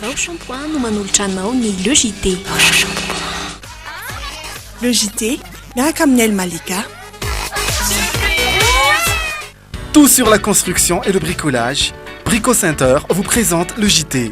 Vao Shampoing no manolotra anao ny Le JT. Le JT, miaraka amin'ny El Malika. Tout sur la construction et le bricolage. Brico Center vous présente le JT.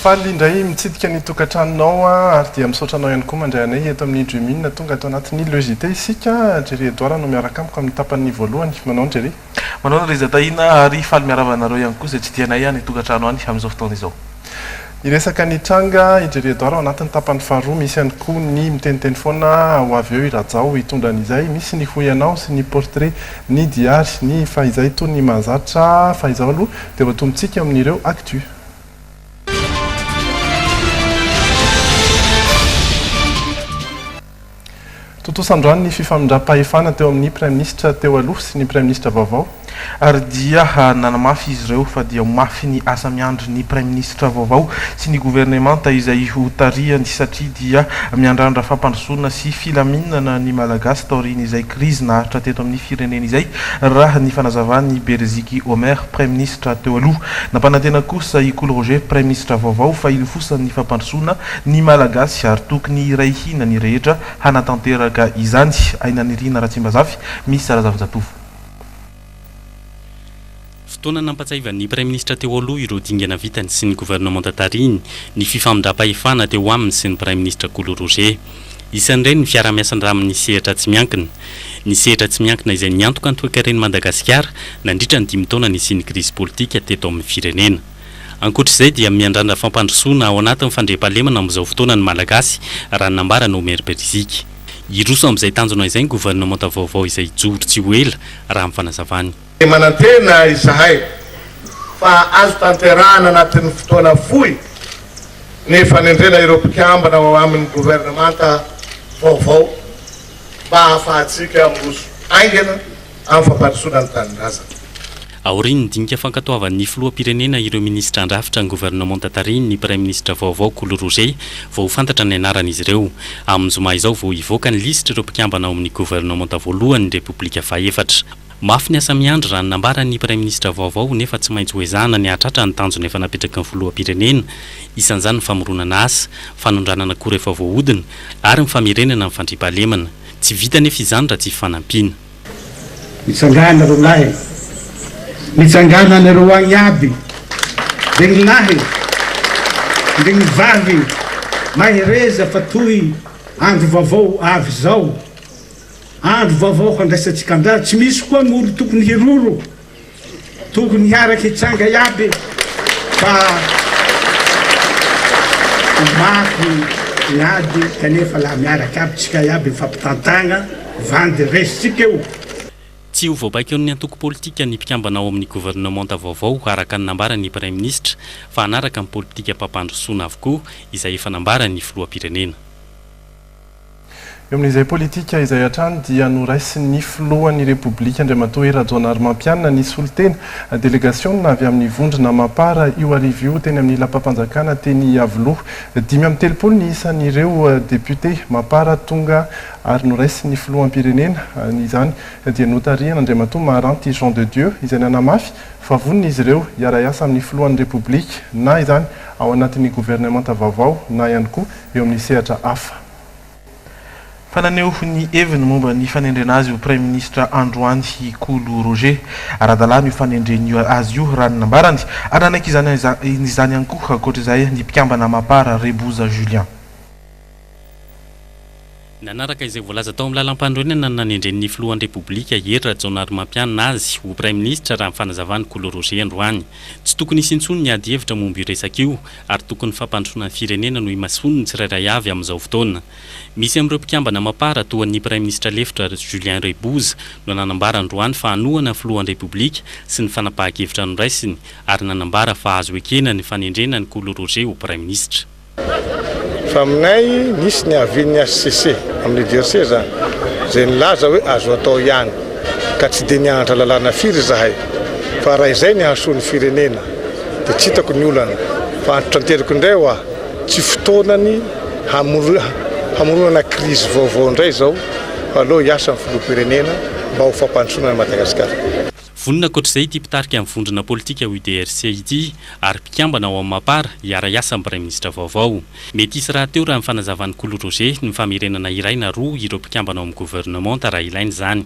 Faly indray mitsidika ny tokantranonao ary dia misaotranao ihany koa mandray anay eto amin'ny Dreamine tonga atao anatin'ny Le JT isika Jerry Edouard no miaraka amiko amin'ny tapan'ny voalohany manao Jerry manao Reza Tahina ary faly miaravanareo ihany koa izay tsy tianay any tokantrano any amin'izao fotoana izao. Iresaka ny tranga i Jerry Edouard ao anatin'ny tapan'ny faharoa misy ihany koa ny miteniteny foana ho avy eo irajao hitondran'izay misy ny hoyanao sy ny portrait ny diary ny fahizay toy ny mahazatra fahizao aloha dia voatombotsika amin'ireo actu. Totosandroany ny fifamindram-pahefana teo amin'ny Prime Ministre teo aloha sy ny Prime Ministre vaovao ary dia nanamafy izy ireo fa dia mafy ny asa miandry ny Prime Ministre vaovao sy ny gouvernemanta izay ho tarihany satria dia miandrandra fampandrosoana sy filaminana ny malagasy taoriany izay krizy naharitra teto amin'ny firenena izay raha ny fanazavany Bereziky Omer Prime Ministre teo aloha nampanantena kosa i Cool Roger Prime Ministre vaovao fa ilo fosa ny fampandrosoana ny malagasy ary tokony iray hina ny rehetra hanatanteraka izany aina nirina Ratsimbazafy misy Sarazavy-Jatovo. Fotoana nampatsahivany Prime Ministre teo aloha ireo dingana vitany sy ny gouvernement tariny ny fifamindram-pahefana teo aminy sy ny Prime Ministre Cool Roger. Isan'ireny ny fiara-miasan-draminy sehatra tsy miankina. Ny sehatra tsy miankina izay niantoka ny toe-karen'i Madagasikara nandritra ny 10 taona nisian'ny krizy politika teto amin'ny firenena. Ankoatr'izay dia miandrandra fampandrosoana ao anatin'ny fandriam-pahalemana amin'izao fotoana ny malagasy raha nambara no Omer Bereziky. Iroso amin'izay tanjona izay ny gouvernement vaovao izay joro tsy ho ela raha amin'ny fanazavany. Manantena izahay fa azo tanterahana anatin'ny fotoana fohy nefa nendrena ireo mpikambana ao amin'ny gouvernemanta vaovao mba hahafahantsika amroso aingana amin'ny fampandrosoana ny tanindrazana. Aoriny ny dinika fankatoavan'ny filoham-pirenena ireo ministra andrafitra ny gouvernement tariny ny Prime Ministre vaovao Cool Roger vao fantatra ny anaran'izy ireo. Amin'ny zoma izao vao hivoaka ny lisitra ireo mpikambana ao amin'ny gouvernement voalohany Repoblika Fahefatra. Mafy ny asa miandry raha nambara ny Prime Ministre vaovao nefa tsy maintsy hoezahana ny atratra ny tanjona efa napetraka ny filoham-pirenena isan'izany ny famoronana asa, fanondranana koa rehefa voahodina ary ny famerenana ny fandriam-pahalemana. Tsy vita nefa izany raha tsy fanampiana. Mitsangana rolahy mitsangana nareo agny aby dia ny lahy dia ny vavy mahereza fa toy andro vaovao avy zao andro vaovao handraisantsika andra tsy misy koa ny olo tokony hiroro tokony hiaraka hitsanga iaby fa maky miady kanefa laha miaraka aby tsika iaby mifampitantagna vandy resitsika eo. Tsy ho voabaika ny antoko politika ny mpikambana ao amin'ny gouvernement vaovao araka ny nambara ny Prime Ministre fa anaraka ny politika mpampandrosoana avokoa izay efa nambara ny filoham-pirenena. Eo amin'izay politika izay hatrany dia noraisy ny filohan'ny Repoblika Andriamatoa Rajaonarymampianina ny solitena délégation avy amin'ny vondrona Mapara io arivo io teny amin'ny lapam-panjakana teny Avoloha 5-30 ny isan'ireo député Mapara tonga ary noraisy ny filoham-pirenena izany dia notarihana Andriamatoa Maranty Jean de Dieu izay nanamafy fa vonona izy ireo hiara-iasa amin'ny filohan'ny Repoblika na izany ao anatin'ny gouvernement vaovao na ihany koa eo amin'ny sehatra hafa. Fananeo ny heviny momba ny fanendrena azy io Prime Ministre androany Cool Roger ara-dalàna io fanendreny azy io raha nambarany ary anaiky izany ihany koa ankoatr'izay ny mpikambana Mapara Reboza Julien. Nanaraka izay voalaza tao amin'ny lalam-pandroenana nanendren'ny filohan'ny Repoblika Hery Rajaonarymampianina azy ho Prime Ministre raha fanazavany Cool Roger androany. Tsy tokony isintsony ny ady hevitra momba io resaka io ary tokony fampandrosoana ny firenena no imasony ny tsirairay avy amin'izao fotoana. Misy amin'ireo mpikambana Mapara toa ny Prime Ministre lefitra Julien Reboza no nanambara androany fa hanohana ny filohan'ny Repoblika sy ny fanapahan-kevitra noraisiny ary nanambara fa azo ekena ny fanendrena ny Cool Roger ho Prime Ministre. Fa aminay nisy ny avin'ny HCC amin'ny DRC zany izay nilaza hoe azo atao ihany ka tsy dia nianatra lalàna firy zahay fa raha izay ny hahasoany firenena dia tsy hitako ny olana fa antotranteriko indray ho tsy fotoanany hamoronana crise vaovao indray zao aloha hiasa amin'ny filoham-pirenena mba ho fampandrosoana Madagasikara. Vonina koatr'izay ity mpitarika amin'ny vondrona politika UDRC ity ary mpikambana ao amin'ny Mapara hiara-iasa amin'ny Praiminisitra vaovao. Mety hisy raha teo raha ny fanazavan'ny Kolo Roger ny famerenana iray na roa ireo mpikambana ao amin'ny gouvernement raha ilainy izany.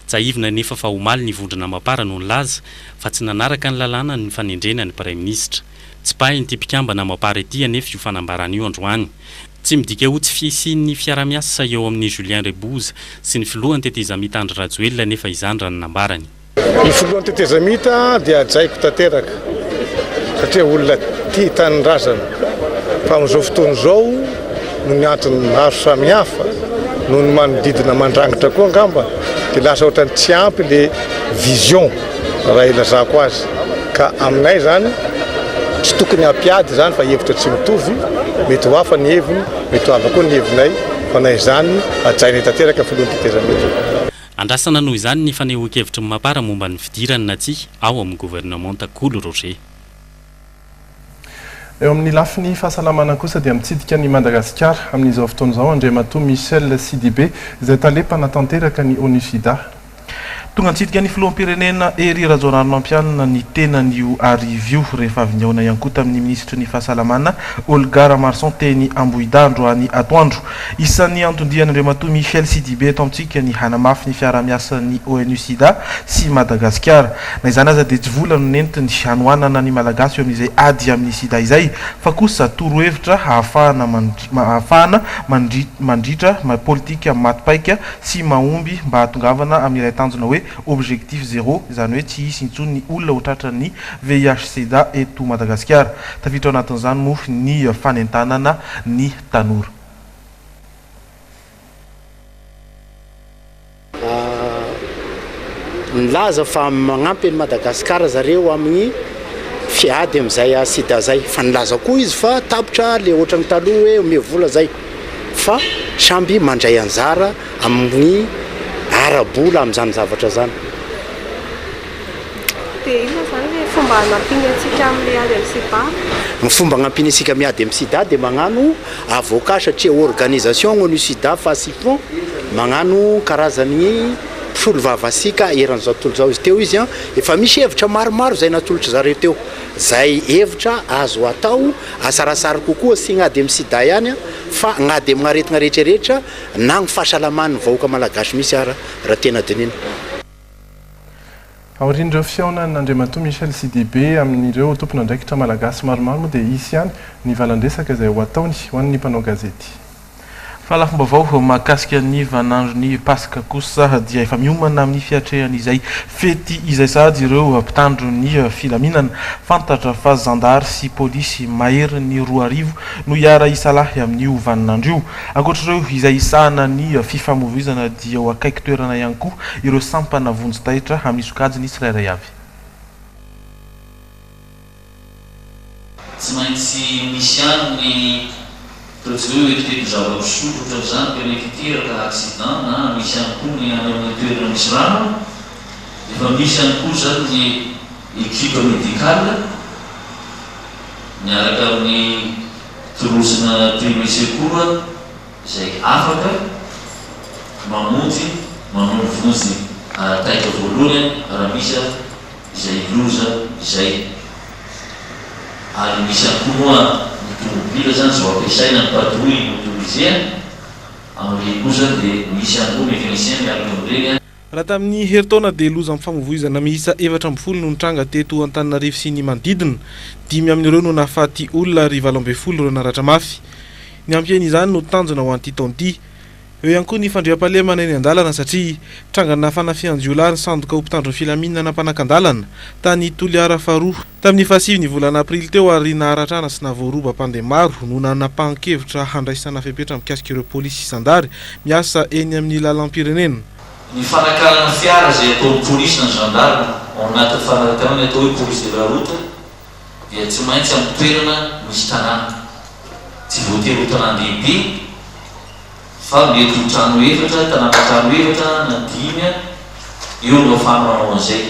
Tsy ahivina nefa fa omaly ny vondrona Mapara no nilaza fa tsy nanaraka ny lalàna ny fanendrena ny Praiminisitra. Tsy pahiny ity mpikambana Mapara ity anefa io fanambarana io androany. Tsy midika ho tsy fiisian'ny fiara-miasa eo amin'ny Julien Rebouza sy ny filohany tetezamita Andry Rajoelina nefa izany raha nanambarany. Ny filohany tetezamita dia ajaiko tanteraka satria olona tia tanindrazana fa amin'izao fotoana izao no ny antony maro samihafa no ny manodidina mandrangitra koa angamba dia lasa ohatrany tsy ampy le vision raha ilazako azy ka aminay zany tsy tokony hampiady zany fa hevitra tsy mitovy mety ho hafa ny heviny mety ho hafa koa ny hevinay fa nay zany ajainay tanteraka filohany tetezamita. Andrasana noho izany ny fanehoan-kevitra Mapara momba ny fidirana na tsy ao amin'ny gouvernement Kolo Roger. Eo amin'ny lafiny fahasalamana kosa dia mitsidika ny Madagasikara amin'izao fotoana izao Andriamatoa Michel Sidibé izay talepana tanteraka ny ONU-SIDA. Tonga nitsidika ny filoham-pirenena Ery Rajaonarimampianina ny tenan'io arivio rehefa avy niaona ihany koa tamin'ny ministra ny fahasalamana Olga Ramarson teny Ambohida androany atoandro. Isan'ny antondrian'Andriamatoa Michel Sidibé eto amintsika ny hanamafy ny fiara-miasan'ny ONU-SIDA sy Madagasikara. Na izany aza dia tsy vola no nentiny hanoanana ny malagasy eo amin'izay ady amin'ny SIDA izay fa kosa torohevitra ahafahana mandritra politika matipaika sy mahomby mba hatongavana amin'ilay tanjona hoe objectif zéro izany hoe tsy hisy intsony ny olona ho tratran'ny VIH/SIDA eto Madagasikara. Tafiditra ao anatin'izany moa ny fanentanana ny tanora. Nilaza fa magnampy ny Madagasikara zareo amin'ny fiady amin'izay SIDA zay fa nilaza koa izy fa tapitra le ohatrany taloha hoe omevola zay fa samby mandray anjara amin'ny arabola amin'izany zavatra zany. Dia ino zany hoe fomba hanampiny antsika amin'ny ady amin'ny SIDA? Ny fomba hanampiny antsika amin'ny ady amin'ny SIDA dia magnano avocat satria organisation ONU-SIDA FACIFON magnano karazany mpisolo vavasika eran'izao tontolo izao izy teo izy efa misy hevitra maromaro izay natolotra zareo teo. Zay hevitra azo atao asarasara kokoa sy gnady amin'ny SIDA ihany fa gnady amin'ny aretina rehetrarehetra na ny fahasalaman'ny vahoaka malagasy misy raha tena dinina. Aorian'ireo fiaonan'Andriamatoa Michel Sidibé amin'ireo tompon'andraikitra malagasy maromaro moa dia isy ihany ny valandresaka izay ho ataony ho an'ny mpanao gazety. Fa lafim-baovao mahakasika ny vanandro ny Pasika kosa dia efa miomana amin'ny fiatrehan'izay fety izay sady ireo mpitandro ny filaminana. Fantatra fa zandary sy polisy mahery ny 2 arivo no hiara isalahy amin'io vaninandro io. Ankoatr'ireo izay isahana ny fifamoivoizana dia ho akaiky toerana ihany koa ireo sampana vonjy-taitra amin'ny sokajiny tsirairay avy. Tsy maintsy misy any procédure électrique zava-pisotro ohatran'izany pneumonia accident na misy ihany koa ny any amin'ny toerana misy rano. Efa misy ihany koa zany ny équipe médicale miaraka amin'ny torosina premier secours izay afaka mamonjy mamonovonjy taika voalohany raha misy izay loza izay ary misy ihany koa moa tomobile zany zao ampiasaina ny patrouille motorisé amin'ilay kosa dia misy ihany koa mécanicien miaraka amin'ireny. Raha tamin'ny herintaona dia loza amin'ny famoivoizana miisa 440 no nitranga teto Antananarivo sy ny manodidina. 5 amin'ireo no nahafaty olona ary 20 ireo naratra mafy. Ny ampian'izany no tanjona ho an'ity taona ity. Eo ihany koa ny fandriam-pahalemana eny an-dalana satria trangana fanafian-jiolahy ny sandoka ho mpitandro ny filaminana mpanankan-dalana tany Toliara faharoa tamin'ny 7 ny volana aprily teo ary naharatrana sy nahavoaroba mpandeha maro no nanapa-kevitra handraisana fepetra mikasika ireo polisy sy zandary miasa eny amin'ny lalam-pirenena. Ny fanakarana fiara izay ataon'ny polisy na gendarme ao anatin'ny fanakarana atao hoe police de la route dia tsy maintsy amin'ny toerana misy tanàna. Tsy voatery ho tanàn-dehibe fa mety ho trano efatra, tanàna trano efatra na 5 io no famanao an'izay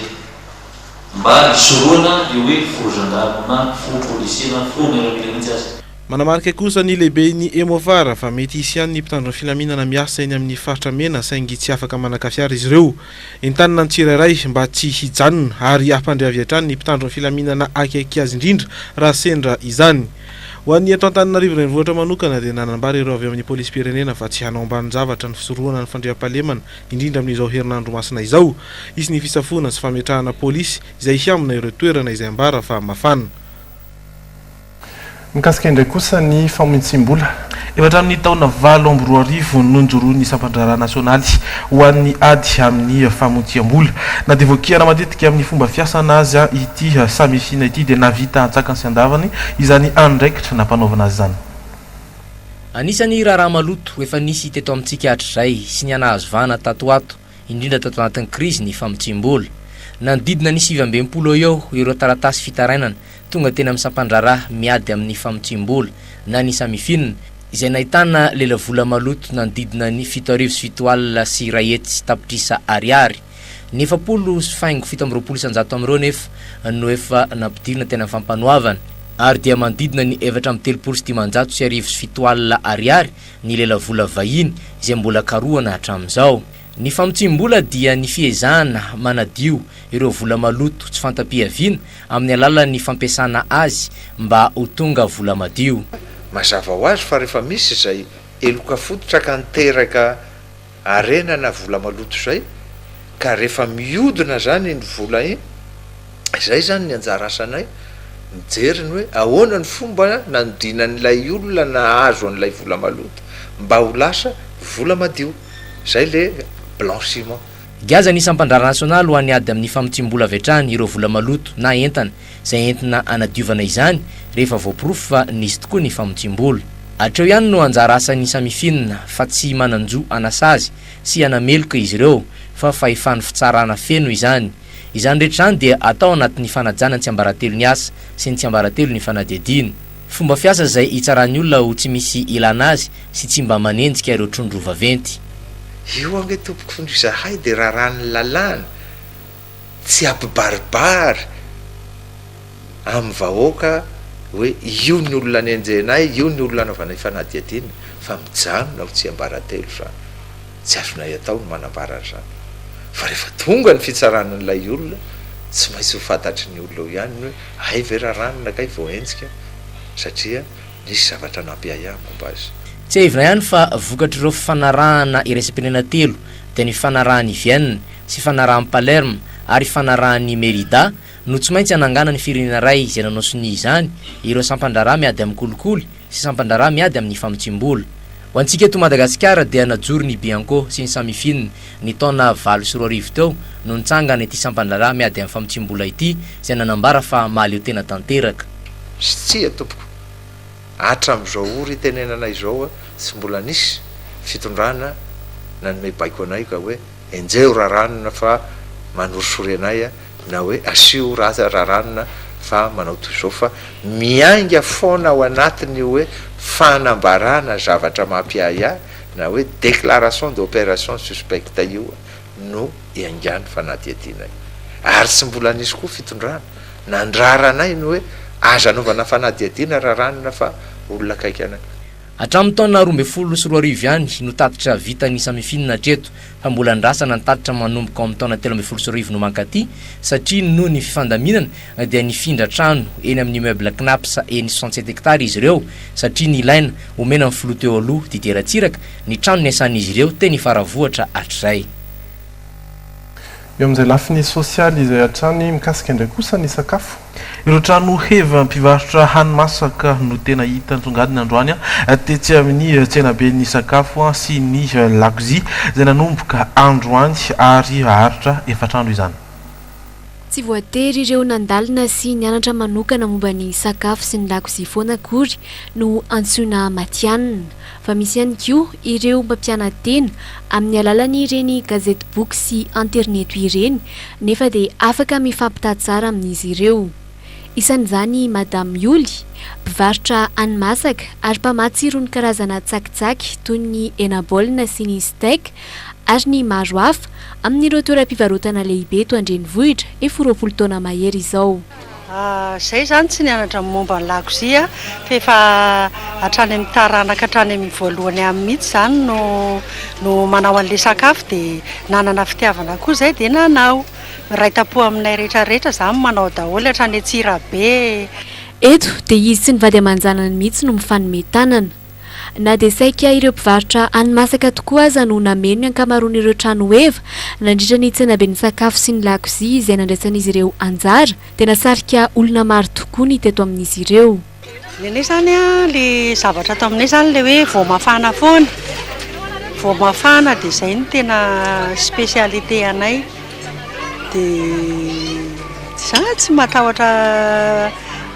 mba isoroana io hoe fo gendarme na fo policier na fo miaramila mihitsy azy. Manamarika kosa ny lehibe ny Emovara fa mety hisy ihany ny mpitandron filaminana miasa eny amin'ny faritra mena saingy tsy afaka manakafiara izy ireo. Entanina ny tsirairay mba tsy hijanona ary ampandriavy hatrany ny mpitandron filaminana akaiky azy indrindra raha sendra izany. Ho an'ny eto Antananarivo renivohitra manokana dia nanambara ireo avy amin'ny polisy pirenena fa tsy hanao ambany zavatra ny fisorohana ny fandriam-pahalemana indrindra amin'izao herinandro masina izao. Izy ny fisafoana sy fametrahana polisy izay hiamina ireo toerana izay ambara fa mafana. Mikasika indray kosa ny famonjim-bola. Efa hatramin'ny taona 2024 nonjoroany ny sampandrara nasionaly ho an'ny ady amin'ny famonjam-bola. Na dia voakihana matetika amin'ny fomba fiasana azy ity samifina ity dia navita antsakany sy andavany izany andraikitra nampanaovana azy zany. Anisany raharaha maloto efa nisy teto amintsika hatrizay sy ny anahazovana tatoato indrindra tato anatin'ny krizy ny famonjim-bola. Nandidina ny 720 eo ireo taratasy fitarainana tonga tena amin'ny sampandrara miady amin'ny famonjim-bola na ny samifinina izay nahitana lela vola maloto nandidina ny 7,7 sy rayety sy tapitrisa ariary. Ny 7,720 amin'ireo nefa no efa nampidirina tena amin'ny fampanoavana ary dia mandidina ny 4,3 sy 7 ariary ny lela vola vahiny izay mbola karohana hatramin'izao. Ny famonjim-bola dia ny fiezahana manadio ireo vola maloto tsy fantapiaviana amin'ny alalan'ny fampiasana azy mba ho tonga vola madio. Mazava ho azy fa rehefa misy izay eloka fototra ka niteraka arena na vola maloto izay ka rehefa miodina zany ny vola iny izay zany ny anjara asanay mijery ny hoe ahoana ny fomba nanodinan'ilay olona na azo an'ilay vola maloto mba ho lasa vola madio izay le blanchiment. Gaza ny sampandrara nasionaly ho an'ny ady amin'ny famonjim-bola vetrany ireo vola maloto na entana izay entina anadiovana izany rehefa voaporofo fa nisy tokoa ny famonjim-bola. Hatreo ihany no anjara asan'ny samifinina fa tsy mananjo anasazy sy anameloka izy ireo fa fahefany fitsarana feno izany. Izany rehetra izany dia atao anatin'ny fanajana ny tsiambaratelo ny asa sy ny tsiambaratelo ny fanadihadiana. Fomba fiasa izay hitsarany olona ho tsy misy ilana azy sy tsy mba manenjika ireo trondro vaventy. Io ange tompoko fondrozahay dia raharany lalàna tsy ampibaribary amin'ny vahoaka hoe io ny olona nenjenay io ny olona anaovanay fanadihadiana fa mijanona ho tsy ambaratelo zany tsy azonay atao ny manambara zany fa rehefa tonga ny fitsaranan'ilay olona tsy maintsy ho fantatry ny olona ho ihany hoe ay ve raharanona kay vao enjika satria nisy zavatra nampiahiah momba azy. Tsy hevina ihany fa vokatr'ireo fanarahana iraisam-pirenena telo dia ny fanarahany Vienne sy fanarahany Palerme ary fanarahany Merida no tsy maintsy anangana ny firenena ray izay nanao sony izany ireo sampandrara miady amin'ny kolikoly sy sampandrara miady amin'ny famonjim-bola. Ho antsika eto Madagasikara dia najoro ny Bianco sy ny samifinina ny taona 2024 teo no nitsangana ity sampandrara miady amin'ny famonjim-bola ity izay nanambara fa maleo tena tanteraka. Tsia tompoko hatram'izao ory tenenanay izao tsy mbola nisy fitondrana nanome baiko anay ka hoe enjeo raharanona fa manorosory anay na hoe asio raharanona fa manao toy izao fa miainga foana ao anatiny hoe fanambarana zavatra mampiahiahy na hoe déclaration d'opération suspecte io no iangany fanadihadianay ary tsy mbola nisy koa fitondrana nandraranay no hoe aza anaovana fanadihadiana raharanona fa olona kaiky anay. Hatramin'ny taona 2024 ihany no tatitra vita ny samifinina hatreto fa mbola andrasana ny tatitra manomboka amin'ny taona 13 no mankaty satria noho ny fifandaminana dia nifindra trano eny amin'ny immeuble Knaps eny 67 hectares izy ireo satria ny ilaina omena amin'ny filoha teo aloha dideratsiraka ny trano niasan'izy ireo teny faravohatra hatrizay. Eo amin'izay lafiny sosialy izay hatrany mikasika indray kosa ny sakafo. Ireo trano heva mpivarotra hani-masaka no tena hita nitsongadiny androany tetsy amin'ny tsenabe ny sakafo sy ny lakozia izay nanomboka androany ary haritra efatrandro izany. Tsy voatery ireo nandalina sy nianatra manokana momba ny sakafo sy ny lakozia foana akory no antsoina matianina fa misy ihany koa ireo mpampiana-tena amin'ny alalan'ireny gazety boky sy internet ireny nefa dia afaka mifampitady tsara amin'izy ireo. Isan'izany Madame Yuli mpivarotra hani-masaka ary mpamatsiro ny karazana tsakitsaky toy ny enabolina sy ny steak ary ny maro hafa amin'ireo toeram-pivarotana lehibe eto Andrenivohitra efa 20 taona mahery izao. Zay zany tsy nianatra momba ny lakozia fa efa hatrany amin'ny taranaka hatrany amin'ny voalohany amin'ny mihitsy zany no manao an'le sakafo dia nanana fitiavana koa zay dia nanao raitapo aminay rehetrarehetra zany manao daholo hatrany Antsirabe. Eto dia izy sy ny vady aman-janany mihitsy no mifanome tanana. Na dia saika ireo mpivarotra hani-masaka tokoa aza no nameno ny ankamaroan'ireo trano eva nandritra ny tsenabe ny sakafo sy ny lakozia izay nandraisan'izy ireo anjara dia nasarika olona maro tokoa ny teto amin'izy ireo. Nenay zany le zavatra ato aminay zany le hoe voamafana foana. Voamafana dia izay ny tena spécialité anay. Dia zany tsy matahotra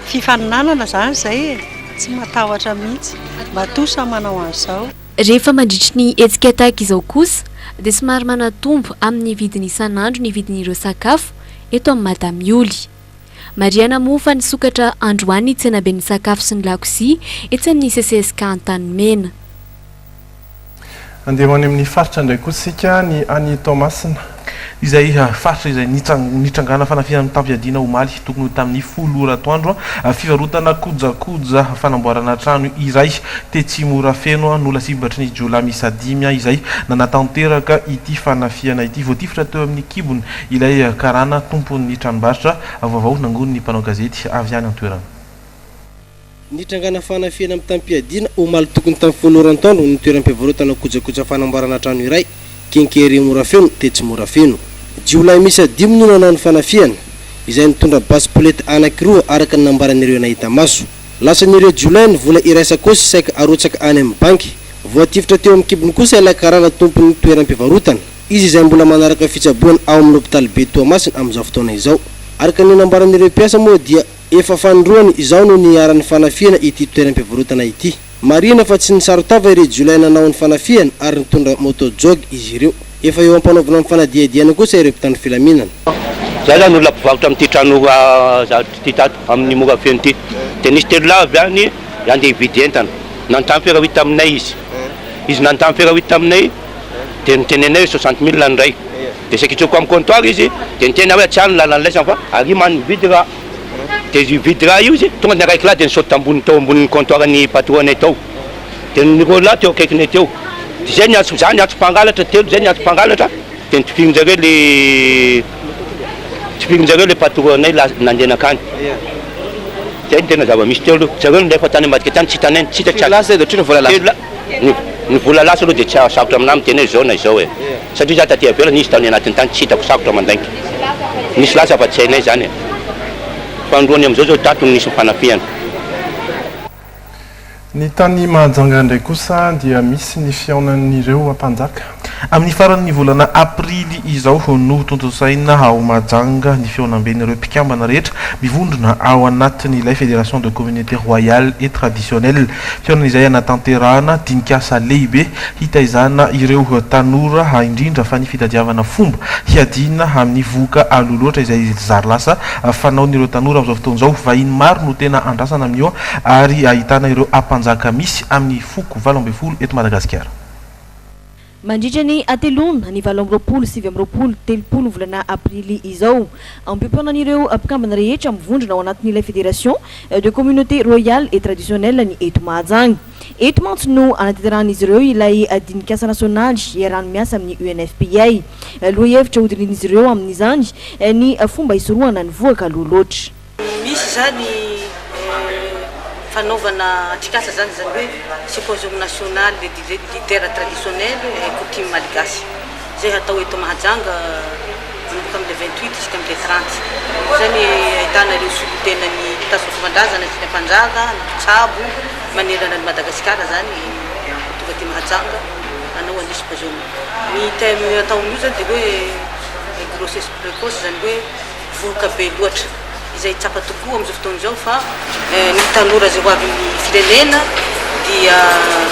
fifaninanana zany zay tsy matahotra mihitsy matosa manao an'izao. Rehefa mandritry ny hetsika tahaka izao kosa dia somary manatombo amin'ny vidiny isan'andro ny vidin'ireo sakafo eto amin'ny Madame Yoly. Mariana moa fa nisokatra androany ny tsenabe ny sakafo sy ny lakozia etsy amin'ny CCSK Antanimena. Andeha any amin'ny faritra indray koa sika ny any Tomasina. Izay faritra izay nitrangana fanafiana tampiadina omaly tokony tamin'ny 10 ora atoandro fivarotana kojakoja fanamboarana trano iray Tetsimora feno nolasibatra ny Jola misadimia izay nanatanteraka ity fanafiana ity voatifitra teo amin'ny kibony ilay karana tompon'ny tranombarotra vaovao nangony ny mpanao gazety avy any an-toerana. Nitrangana fanafiana amin'ny tampiadina omaly tokony tamin'ny 10 ora atoandro ny toeram-pivarotana kojakoja fanamboarana trano iray Kenkery Morafeno Tetsimora feno. Jiolahy misy 5 no nanao ny fanafiana izay nitondra basipolety anankiroa araka ny nambaran'ireo nahita maso. Lasan'ireo Jiolahy ny vola iraisakosy saika arotsaka any amin'ny banky. Voatifitra teo amin'ny kibony kosa ilay karana tompon'ny toeram-pivarotana. Izy izay mbola manaraka fitsaboana ao amin'ny hôpitaly be Toamasina amin'izao fotoana izao. Araka ny nambaran'ireo mpiasa moa dia efa fanindroany izao no niaran'ny fanafiana ity toeram-pivarotana ity. Marina fa tsy nisarotava ireo Jiolahy nanao ny fanafiana ary nitondra moto jog izy ireo. Efa eo ampanaovana amin'ny fanadiadiana kosa ireo mpitandro filaminana. Za zany olona mpivarotra amin'ity trano ty tato amin'ny Morafeno ity. Dia nisy telo lahy avy any andeha hividy entana. Nanontany fera hita aminay izy. Izy nanontany fera hita aminay dia nitenenay 60 000 ny ray. Dia sakitroko amin'ny comptoir izy dia nitena hoe tsy any lalany laisany fa ary man mividy raha. Dia izy mividy raha io izy tonga ny araiky lahy dia nisaoty ambony tao ambonin'ny comptoir ny patronay tao. Dia nireo lahy teo akaikiny teo. Zay niantso mpangalatra telo zay niantso mpangalatra dia tifirinjareo le patronay nandeha nakany. Zay ny tena zava-misy telo zareo nefa tany ambadika tany tsy hitanay tsy hita ny vola lasa aloha dia tsy sarotra aminah miteny hoe zao na izao e satria za taty avela nisy tany anatin'ny tany tsy hitako sarotra mandainky nisy lasa fa tsy hainay zany e fandroany amin'izao zao tato nisy mifanafiana. Ny tany Mahajanga indray kosa dia misy ny fiaonan'ireo ampanjaka. Amin'ny faran'ny volana aprily izao no tontosaina ao Mahajanga ny fiaonamben'ireo mpikambana rehetra mivondrona ao anatin'ilay Fédération de Communauté Royale et Traditionnelle. Fiaonana izay anatanterahana dinikasa lehibe hitaizana ireo tanora indrindra fa ny fitadiavana fomba hiadina amin'ny voka aloloatra izay zary lasa fanaon'ireo tanora amin'izao fotoana izao. Vahiny maro no tena andrasana amin'io ary ahitana ireo ampanjaka misy amin'ny foko 12 eto Madagasikara. Mandritra ny atelona ny 7 volana aprily izao ampimponan'ireo mpikambana rehetra mivondrona ao anatin'ilay Fédération de Communauté Royale et Traditionnelle ny eto Mahajanga. Eto mantsy no anatanteran'izy ireo ilay dinikasa nasionaly iarahany miasa amin'ny UNFPA. Lohahevitra hodirin'izy ireo amin'izany ny fomba hisorohana ny voaka aloloatra. Misy zany fanaovana atikasa zany hoe symposium national de leader traditionnel et coutume malagasy zay atao eto Mahajanga manomboka amin'ny 28 jusqu'à amin'ny 30 zany ahitana ireo solontenany tasy fomban-drazana sy mpanjaka tsabo manerana ny Madagasikara zany tonga ty Mahajanga anao an'io symposium. Ny thème atao amin'io zany dia hoe grossesse précoce zany hoe voka be loatra izay tsapa tokoa amin'izao fotoana izao fa ny tanora zay ho avy amin'ny firenena dia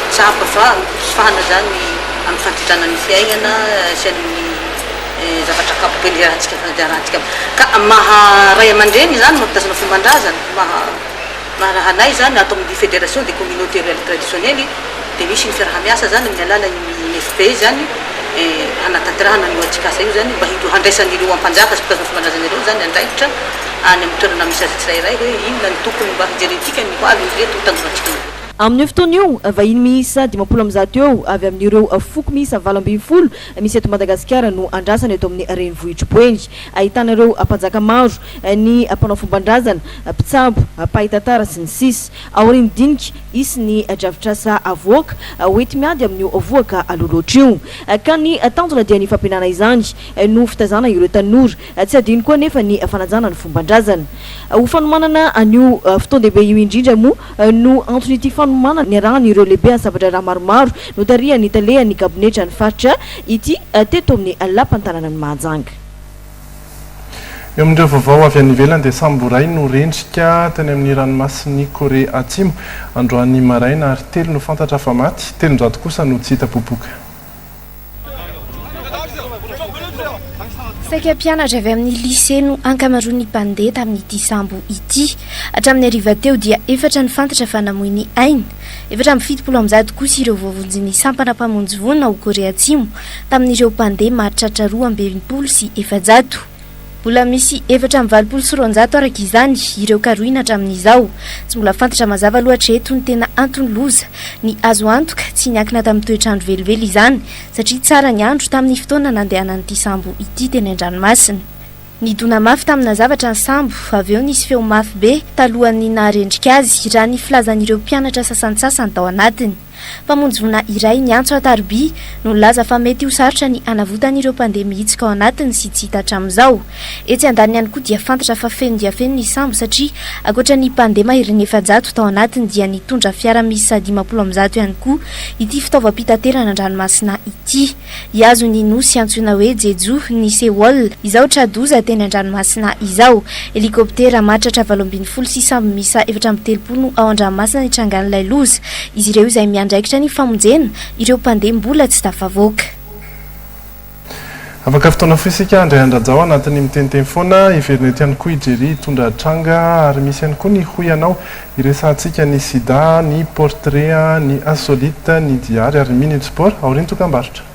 tsapa fa fana zany amin'ny fandritranany fiainana sy amin'ny zavatra kapobe rahantsika ka maha ray aman-dreny zany mampitazana fomban-drazana raha anay zany atao amin'ny fédération des communautés rurales traditionnelles dia misy ny fiarahamiasa zany amin'ny alalan'ny FP zany anatanterahana ny atsikasa io zany mba handraisan'ireo ampanjaka sy mpitazona fomban-drazan'ireo zany andraikitra any amin'ny toerana misy azy tsirairay hoe inona ny tokony mba hijerentika ny ho avy ireto tanjorantsika amin'ny fotoana io vahiny miisa 50 eo avy amin'ireo foko miisa 20 misy eto Madagasikara no andrasana eto amin'ny renivohitra Boengy ahitana ireo mpanjaka maro ny mpanao fomban-drazana mpitsabo mpahitatara sy ny sisa aoriany dinika isy ny dravitrasa avoaka hoety miady amin'io voaka aloloatra io ka ny tanjona dia ny fampianana izany no fitazana ireo tanora tsy adino koa nefa ny fanajana ny fomban-drazana ho fanomanana an'io fotoan-dehibe io indrindra moa no anton'ity fanomana ny arahana ireo lehibe any zavatra raha maromaro no taria ny talehan'ny gabinetra ny faritra ity teto amin'ny lapan-tanana ny Mahajanga. Eo amin'ireo vaovao avy any ivelany dia samboray no rendrika tany amin'ny ranomasin'ny Korea Atsimo androany maraina ary 3 no fantatra fa maty 300 kosa no tsy hita popoka. Saika mpianatra avy amin'ny lycée no ankamaroany mpandeha tamin'ity sambo ity hatramin'ny hariva teo dia 4 ny fantatra fa namoy ny aina 770 kosa ireo voavonjy ny sampana mpamonjy vonina ho Korea Atsimo tamin'ireo mpandeha mahatratra 220 sy 400 mbola misy 420 araka izany ireo karoina hatramin'izao tsy mbola fantatra mazava loatra eto ny tena antony loza ny azo antoka tsy niankina tamin'ny toetrandro velively izany satria tsara ny andro tamin'ny fotoana nandehanan'ity sambo ity teny an-dranomasina ny dona mafy tamina zavatra ny sambo avy eo nisy feo mafy be talohan'ny naharendrika azy raha ny filazan'ireo mpianatra sasantsasany tao anatiny mpamonjy vona iray ny antso atarby no laza fa mety ho sarotra ny anavotan'ireo mpandeha mihitsika ao anatiny sy tsy hita hatramin'izao etsy andany ihany koa dia fantatra fa feno dia feno ny sambo satria ankoatra ny mpandeha maherin'ny 700 tao anatiny dia nitondra fiara misy 50 ihany koa ity fitaovam-pitaterana an-dranomasina ity iazo ny nosy antsoina hoe jejo ny Seoul izao tradoza teny an-dranomasina izao helikoptera mahatratra 20 sy sambo misa 430 ao an-dranomasina nitrangan'ilay loza izy ireo izay miandraikitra ny famonjena ireo mpandeha mbola tsy tafavoaka. Afaka fotoana foisika andray andrajao anatin'ny miteniteny foana iverina ety ihany koa ijery hitondra tranga ary misy ihany koa ny hoy anao iresantsika ny sida ny portrait ny insolite ny diary ary minute sport aoriany tokambarotra.